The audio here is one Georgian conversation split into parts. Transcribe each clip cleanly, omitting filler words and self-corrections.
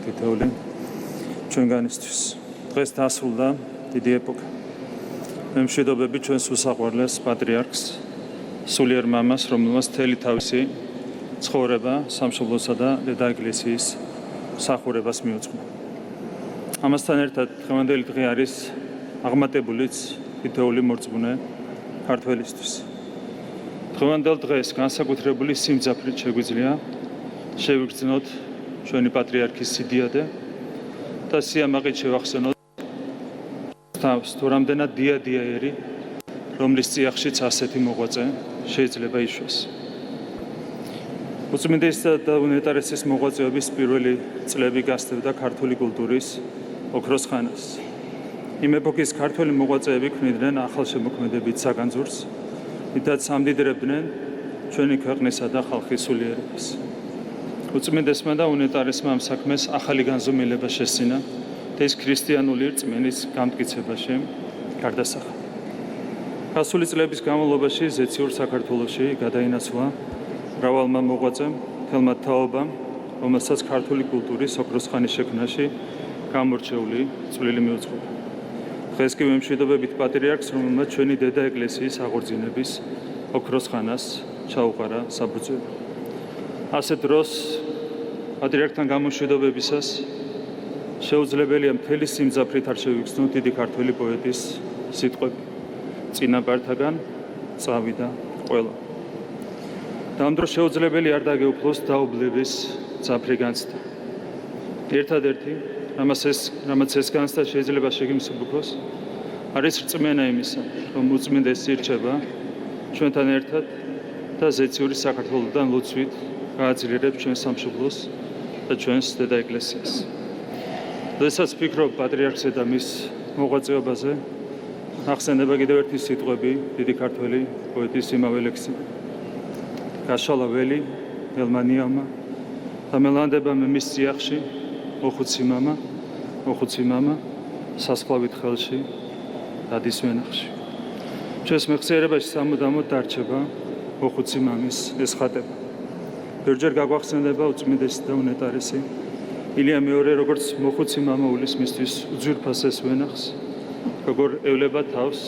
თითოეული ჩვენგანისთვის. დღეს დასრულდა დიდი ეპოქა. მე მშვიდობები ჩვენს უსაყვარლეს პატრიარქს, სულიერ მამას, რომელმაც მთელი თავისი ცხოვრება სამშობლოსა და დედა ეკლესიის მსახურებას მიუძღვნა. ამასთან ერთად დღევანდელი დღე არის აღმატებულიც თითოეული მორწმუნე ქართველისთვის. დღევანდელ დღეს განსაკუთრებული სიმძაფრით შეგვიძლია შევიგრძნოთ ჩვენი პატრიარქის სიდიადე და სიამაყით შევახსენოთ თავს თუ რამდენად დიადია ერი, რომლის წიაღშიც ასეთი მოღვაწე შეიძლება იშვას. უწმინდესისა და უნეტარესის მოღვაწეობის პირველი წლები გასდევდა ქართული კულტურის ოქროს ხანას. იმ ეპოქის ქართველი მოღვაწეები ქმნიდნენ ახალშემოქმედებით საგანძურს, რითაც ამდიდრებდნენ ჩვენი ქვეყნისა და ხალხის სულიერებას. უწმინდესმა და უნეტარესმა ამ საქმეს ახალი განზომილება შესწინა და ის ქრისტიანული რწმენის გამტკიცებაში გარდასახა. გასული წლების განმავლობაში ზეციურ საქართველოში გადაინაცვლა მრავალმა მოღვაწემ, მთელმა თაობამ, რომელსაც ქართული კულტურის ოქროს ხანის შექმნაში გამორჩეული წვლილი მიუძღოდა. დღეს კი ვემშვიდობებით პატრიარქს, რომელმაც ჩვენი დედა ეკლესიის აღორძინების ოქროს ხანას ჩაუყარა საბრძოლო. ასეთ დროს პატრიარქთან გამომშვიდობებისას შეუძლებელია მთელი სიმძაფრით არ შევიგრძნოთ დიდი ქართველი პოეტის სიტყვები. წინაპართაგან წავიდა ყველა. და ამ დროს შეუძლებელი არ დაგეუფლოს დაუბლების ძაფრი განცდა. ერთადერთი, რამაც ეს განცდა შეიძლება შეგიმსუბუქოს, არის რწმენა იმისა, რომ უწმინდესი ირჩება ჩვენთან ერთად და ზეციური საქართველოსთან ლოცვით გააძლიერებს ჩვენს სამშობლოს და ჩვენს დედა ეკლესიას. როდესაც ვფიქრობ პატრიარქზე და მის მოღვაწეობაზე, ახსენდება კიდევ ერთი სიტყვები დიდი ქართველი პოეტის იმავე ლექსიდან. გაშალა ველი ელმანიამა და მელანდება მე მის წიაღში მოხუცი მამა სასხლავით ხელში დადის ვენახში. ჩვენს მეხსიერებაში სამუდამოდ დარჩება მოხუცი მამის ეს ხატება. ბევრჯერ გაგვახსენდება უწმინდესი და უნეტარესი ილია მეორე, როგორც მოხუცი მამა ულის მისთვის უძვირფასეს ვენახს, როგორ ევლება თავს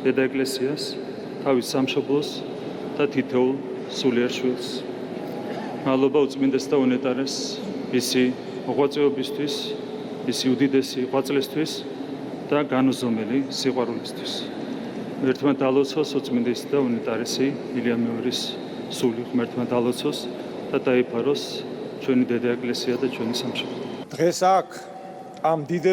დედა ეკლესიას, თავის სამშობლოს და თითოეულ სულიერ შვილს. მადლობა უწმინდეს და უნეტარეს ისი მოღვაწეობისთვის, ისი უდიდესი ღვაწლისთვის და განუზომელი სიყვარულისთვის. ღმერთმა დალოცოს უწმინდესი და უნეტარესი ილია მეორის სული, ღმერთმა დალოცოს და დაიფაროს ჩვენი დედა ეკლესია და ჩვენი სამშობლო. დღეს აქ ამ დიდ